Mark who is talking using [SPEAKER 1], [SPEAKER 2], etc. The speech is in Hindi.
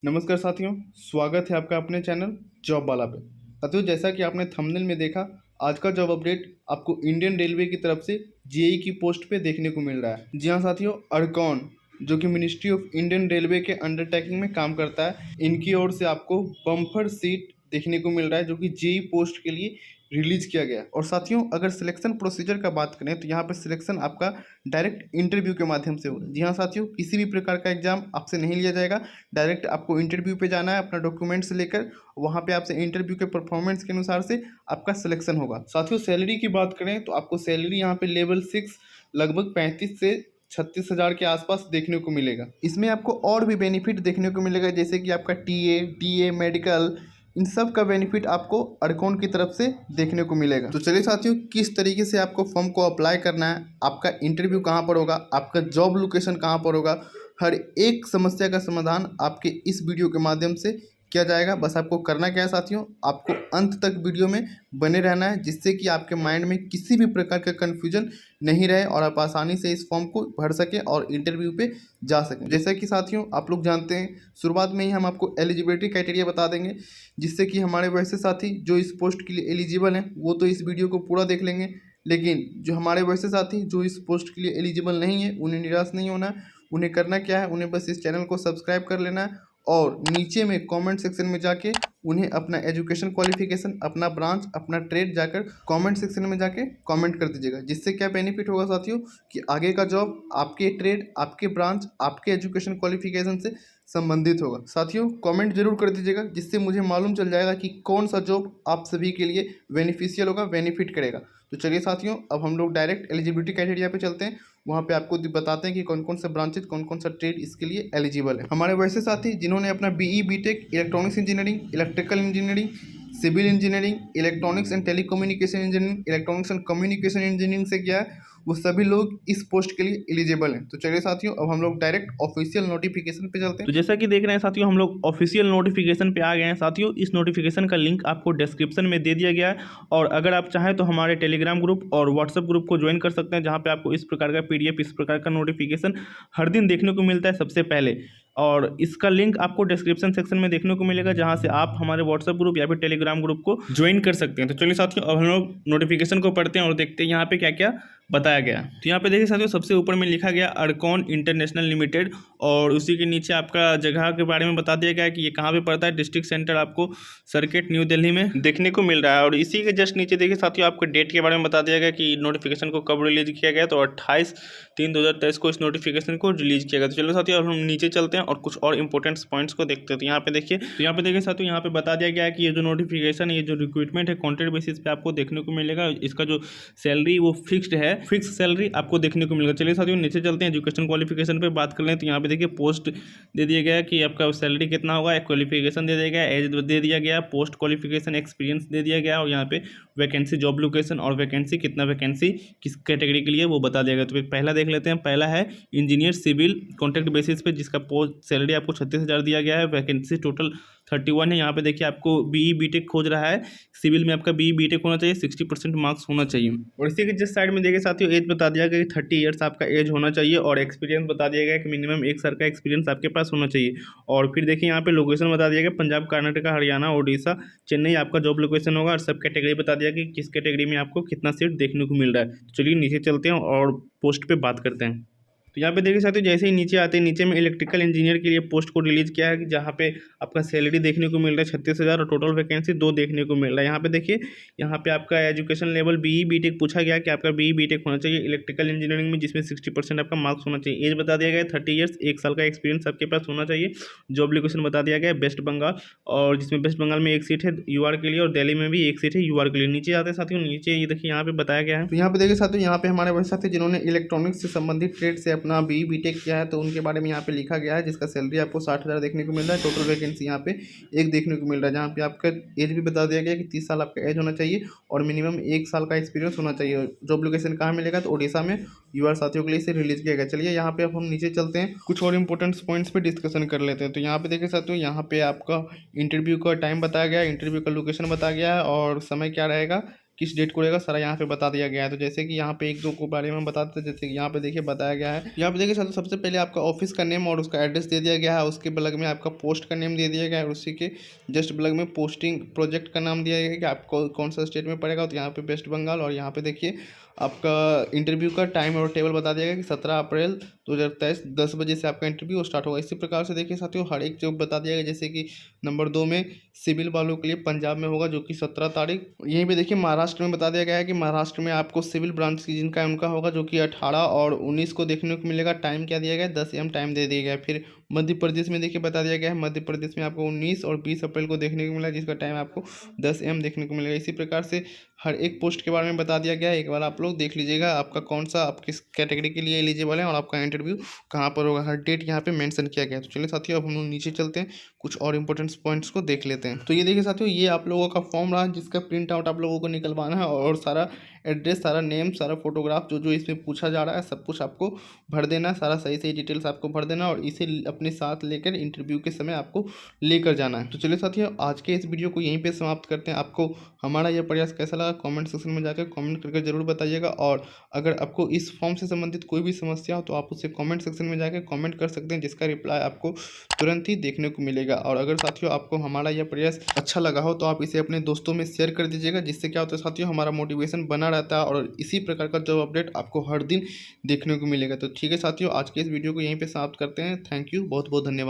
[SPEAKER 1] नमस्कार साथियों, स्वागत है आपका अपने चैनल जॉब वाला पे। साथियों, जैसा कि आपने थंबनेल में देखा, आज का जॉब अपडेट आपको इंडियन रेलवे की तरफ से जेई की पोस्ट पे देखने को मिल रहा है। जी हाँ साथियों, अरकॉन जो कि मिनिस्ट्री ऑफ इंडियन रेलवे के अंडरटेकिंग में काम करता है, इनकी ओर से आपको बम्पर सीट देखने को मिल रहा है जो कि जेई पोस्ट के लिए रिलीज किया गया। और साथियों, अगर सिलेक्शन प्रोसीजर का बात करें तो यहाँ पर सिलेक्शन आपका डायरेक्ट इंटरव्यू के माध्यम से होगा। जी हाँ साथियों, किसी भी प्रकार का एग्जाम आपसे नहीं लिया जाएगा। डायरेक्ट आपको इंटरव्यू पे जाना है अपना डॉक्यूमेंट्स लेकर। वहाँ पे आपसे इंटरव्यू के परफॉर्मेंस के अनुसार से आपका सिलेक्शन होगा। साथियों, सैलरी की बात करें तो आपको सैलरी यहाँ पे लेवल 6 लगभग 35 से 36 हज़ार के आसपास देखने को मिलेगा। इसमें आपको और भी बेनिफिट देखने को मिलेगा, जैसे कि आपका टीए, डीए, मेडिकल, इन सब का बेनिफिट आपको अरकॉन की तरफ से देखने को मिलेगा। तो चलिए साथियों, किस तरीके से आपको फॉर्म को अप्लाई करना है, आपका इंटरव्यू कहाँ पर होगा, आपका जॉब लोकेशन कहाँ पर होगा, हर एक समस्या का समाधान आपके इस वीडियो के माध्यम से किया जाएगा। बस आपको करना क्या है साथियों, आपको अंत तक वीडियो में बने रहना है, जिससे कि आपके माइंड में किसी भी प्रकार का कन्फ्यूजन नहीं रहे और आप आसानी से इस फॉर्म को भर सकें और इंटरव्यू पे जा सकें। जैसा कि साथियों आप लोग जानते हैं, शुरुआत में ही हम आपको एलिजिबिलिटी क्राइटेरिया बता देंगे, जिससे कि हमारे वैसे साथी जो इस पोस्ट के लिए एलिजिबल हैं वो तो इस वीडियो को पूरा देख लेंगे, लेकिन जो हमारे वैसे साथी जो इस पोस्ट के लिए एलिजिबल नहीं है उन्हें निराश नहीं होना है। उन्हें करना क्या है, उन्हें बस इस चैनल को सब्सक्राइब कर लेना है और नीचे में कमेंट सेक्शन में जाके उन्हें अपना एजुकेशन क्वालिफिकेशन, अपना ब्रांच, अपना ट्रेड जाकर कमेंट सेक्शन में जाके कमेंट कर दीजिएगा। जिससे क्या बेनिफिट होगा साथियों कि आगे का जॉब आपके ट्रेड, आपके ब्रांच, आपके एजुकेशन क्वालिफिकेशन से संबंधित होगा। साथियों, कमेंट जरूर कर दीजिएगा, जिससे मुझे मालूम चल जाएगा कि कौन सा जॉब आप सभी के लिए बेनिफिशियल होगा, बेनिफिट करेगा। तो चलिए साथियों, अब हम लोग डायरेक्ट एलिजिबिलिटी क्राइटेरिया पे चलते हैं। वहाँ पे आपको बताते हैं कि कौन कौन सा ब्रांचेज, कौन कौन सा ट्रेड इसके लिए एलिजिबल है। हमारे वैसे साथी जिन्होंने अपना BE, BTech, electronics engineering, electrical engineering, civil engineering, electronics and telecommunication engineering, electronics and communication engineering से किया है, वो सभी लोग इस पोस्ट के लिए एलिजिबल हैं। तो चलिए साथियों, अब हम लोग डायरेक्ट ऑफिशियल नोटिफिकेशन पे चलते हैं। तो जैसा कि देख रहे हैं साथियों, हम लोग ऑफिशियल नोटिफिकेशन पे आ गए हैं। साथियों, इस नोटिफिकेशन का लिंक आपको डिस्क्रिप्शन में दे दिया गया है, और अगर आप चाहें तो हमारे टेलीग्राम ग्रुप और व्हाट्सएप ग्रुप को ज्वाइन कर सकते हैं, जहाँ पे आपको इस प्रकार का पीडीएफ, इस प्रकार का नोटिफिकेशन हर दिन देखने को मिलता है सबसे पहले। और इसका लिंक आपको डिस्क्रिप्शन सेक्शन में देखने को मिलेगा, जहां से आप हमारे व्हाट्सएप ग्रुप या फिर टेलीग्राम ग्रुप को ज्वाइन कर सकते हैं। तो चलिए साथियों, अब हम लोग नोटिफिकेशन को पढ़ते हैं और देखते हैं यहाँ पे क्या क्या बताया गया। तो यहाँ पे देखिए साथियों, सबसे ऊपर में लिखा गया अरकॉन इंटरनेशनल लिमिटेड, और उसी के नीचे आपका जगह के बारे में बता दिया गया है कि ये कहाँ पे पड़ता है। डिस्ट्रिक्ट सेंटर आपको सर्किट न्यू दिल्ली में देखने को मिल रहा है। और इसी के जस्ट नीचे देखिए साथियों, आपको डेट के बारे में बता दिया गया कि नोटिफिकेशन को कब रिलीज किया गया। तो 28/3/2023 को इस नोटिफिकेशन को रिलीज किया गया। तो चलो साथियों, अब हम नीचे चलते हैं और कुछ और इंपॉर्टेंट पॉइंट्स को देखते हैं। तो यहाँ पे देखिए साथियों, यहाँ पे बता दिया गया है कि ये जो नोटिफिकेशन, ये जो रिक्रूटमेंट है, कॉन्ट्रैक्ट बेसिस पे आपको देखने को मिलेगा। इसका जो सैलरी वो फिक्स्ड है, फिक्स सैलरी आपको देखने को मिलेगा। चलिए साथियों, नीचे चलते हैं, एजुकेशन क्वालिफिकेशन पे बात कर लें। तो यहाँ पे देखिए पोस्ट दे दिया गया है कि आपका सैलरी कितना होगा, क्वालिफिकेशन दे दिया गया, एज दे दिया गया, पोस्ट क्वालिफिकेशन, एक्सपीरियंस दे दिया गया, और यहाँ पे वैकेंसी, जॉब लोकेशन और वैकेंसी, कितना वैकेंसी किस कैटेगरी के लिए वो बता दिया गया। तो पहला देख लेते हैं। पहला है इंजीनियर सिविल कॉन्ट्रैक्ट बेसिस पे, जिसका पोस्ट सैलरी आपको 36,000 दिया गया है। वैकेंसी टोटल 31 है। यहाँ पे देखिए आपको बीई बीटेक खोज रहा है, सिविल में आपका बीई बीटेक होना चाहिए, 60% मार्क्स होना चाहिए। और इसी के जिस साइड में देखिए साथियों, एज बता दिया गया कि 30 ईयर्स आपका एज होना चाहिए, और एक्सपीरियंस बता दिया गया कि मिनिमम 1 साल का एक्सपीरियंस आपके पास होना चाहिए। और फिर देखिए यहाँ पे लोकेशन बता दिया गया, पंजाब, कर्नाटका, हरियाणा, उड़ीसा, चेन्नई आपका जॉब लोकेशन होगा। और सब कैटेगरी बता दिया कि किस कैटेगरी में आपको कितना सीट देखने को मिल रहा है। चलिए नीचे चलते हैं और पोस्ट पे बात करते हैं। तो यहाँ पे देखिए साथियों, जैसे ही नीचे आते हैं, नीचे में इलेक्ट्रिकल इंजीनियर के लिए पोस्ट को रिलीज किया है, कि जहाँ पे आपका सैलरी देखने को मिल रहा है 36,000 और टोटल वैकेंसी 2 देखने को मिल रहा है। यहाँ पे देखिए, यहाँ पे आपका एजुकेशन लेवल बीई बीटेक पूछा गया कि आपका बीई बीटेक होना चाहिए इलेक्ट्रिकल इंजीनियरिंग में, जिसमें 60% आपका मार्क्स होना चाहिए। एज बता दिया गया है 30 ईयर्स, 1 साल का एक्सपीरियंस आपके पास होना चाहिए। जॉब लोकेशन बता दिया गया है वेस्ट बंगाल, और जिसमें वेस्ट बंगाल में 1 सीट है यूआर के लिए, और दिल्ली में भी 1 सीट है यूआर के लिए। नीचे आते हैं साथियों, नीचे ये देखिए यहाँ पे बताया गया है। तो यहाँ पे देखिए साथियों, यहाँ पे हमारे वैसे साथी जिन्होंने इलेक्ट्रॉनिक्स से संबंधित ट्रेड से अपना बीई बीटेक किया है, तो उनके बारे में यहाँ पे लिखा गया है, जिसका सैलरी आपको 60,000 देखने को मिल रहा है। टोटल वैकेंसी यहाँ पे 1 देखने को मिल रहा है, जहाँ पे आपका एज भी बता दिया गया कि 30 साल आपका एज होना चाहिए और मिनिमम 1 साल का एक्सपीरियंस होना चाहिए। जॉब लोकेशन कहाँ मिलेगा, तो ओडिशा में यूआर साथियों के लिए इसे रिलीज किया गया। चलिए यहाँ पे अब हम नीचे चलते हैं, कुछ और इंपॉर्टेंट पॉइंट्स पे डिस्कशन कर लेते हैं। तो यहाँ पे देखिए साथियों, यहाँ पे आपका इंटरव्यू का टाइम बताया गया है, इंटरव्यू का लोकेशन बताया गया है, और समय क्या रहेगा, किस डेट को रहेगा सारा यहाँ पे बता दिया गया है। तो जैसे कि यहाँ पे एक दो को बारे में बताते हैं, जैसे कि यहाँ पे देखिए बताया गया है। यहाँ पे देखिए सबसे पहले आपका ऑफिस का नेम और उसका एड्रेस दे दिया गया है, उसके बगल में आपका पोस्ट का नेम दे दिया गया है, और उसी के जस्ट बगल में पोस्टिंग प्रोजेक्ट का नाम दिया गया है कि आपको कौन सा स्टेट में पड़ेगा। तो यहाँ पे वेस्ट बंगाल, और यहाँ पे देखिए आपका इंटरव्यू का टाइम और टेबल बता दिया गया कि 17 अप्रैल 2023 10 बजे से आपका इंटरव्यू स्टार्ट होगा। इसी प्रकार से देखिए साथियों हर एक जो बता दिया गया, जैसे कि नंबर 2 में सिविल वालों के लिए पंजाब में होगा जो कि 17 तारीख। यहीं पे देखिए महाराष्ट्र में बता दिया गया है कि महाराष्ट्र में आपको सिविल ब्रांच की जिनका उनका होगा जो कि 18 और 19 को देखने को मिलेगा। टाइम क्या दिया गया है, 10 AM टाइम दे दिया गया है। फिर मध्य प्रदेश में देखिए बता दिया गया है, मध्य प्रदेश में आपको 19 और 20 अप्रैल को देखने को मिला, जिसका टाइम आपको 10 AM देखने को मिलेगा। इसी प्रकार से हर एक पोस्ट के बारे में बता दिया गया है। एक बार आप लोग देख लीजिएगा आपका कौन सा, आप किस कैटेगरी के लिए एलिजिबल है और आपका इंटरव्यू कहाँ पर होगा, हर डेट यहाँ पे मेंशन किया गया है। तो चलिए साथियों अब हम लोग नीचे चलते हैं, कुछ और इंपॉर्टेंट पॉइंट्स को देख लेते हैं। तो ये देखिए साथियों, ये आप लोगों का फॉर्म रहा जिसका प्रिंट आउट आप लोगों को निकलवाना है, और सारा एड्रेस, सारा नेम, सारा फोटोग्राफ जो जो इसमें पूछा जा रहा है सब कुछ आपको भर देना, सारा सही डिटेल्स आपको भर देना, और इसे अपने साथ लेकर इंटरव्यू के समय आपको लेकर जाना है। तो चलिए साथियों आज के इस वीडियो को यहीं पे समाप्त करते हैं। आपको हमारा यह प्रयास कैसा लगा कमेंट सेक्शन में जाकर कमेंट करके जरूर बताइएगा, और अगर आपको इस फॉर्म से संबंधित कोई भी समस्या हो तो आप उसे कमेंट सेक्शन में जाकर कमेंट कर सकते हैं, जिसका रिप्लाई आपको तुरंत ही देखने को मिलेगा। और अगर साथियों आपको हमारा यह प्रयास अच्छा लगा हो तो आप इसे अपने दोस्तों में शेयर कर दीजिएगा, जिससे क्या होता है साथियों हमारा मोटिवेशन बना रहता है और इसी प्रकार का जॉब अपडेट आपको हर दिन देखने को मिलेगा। तो ठीक है साथियों आज के इस वीडियो को यहीं पे समाप्त करते हैं। थैंक यू, बहुत बहुत धन्यवाद।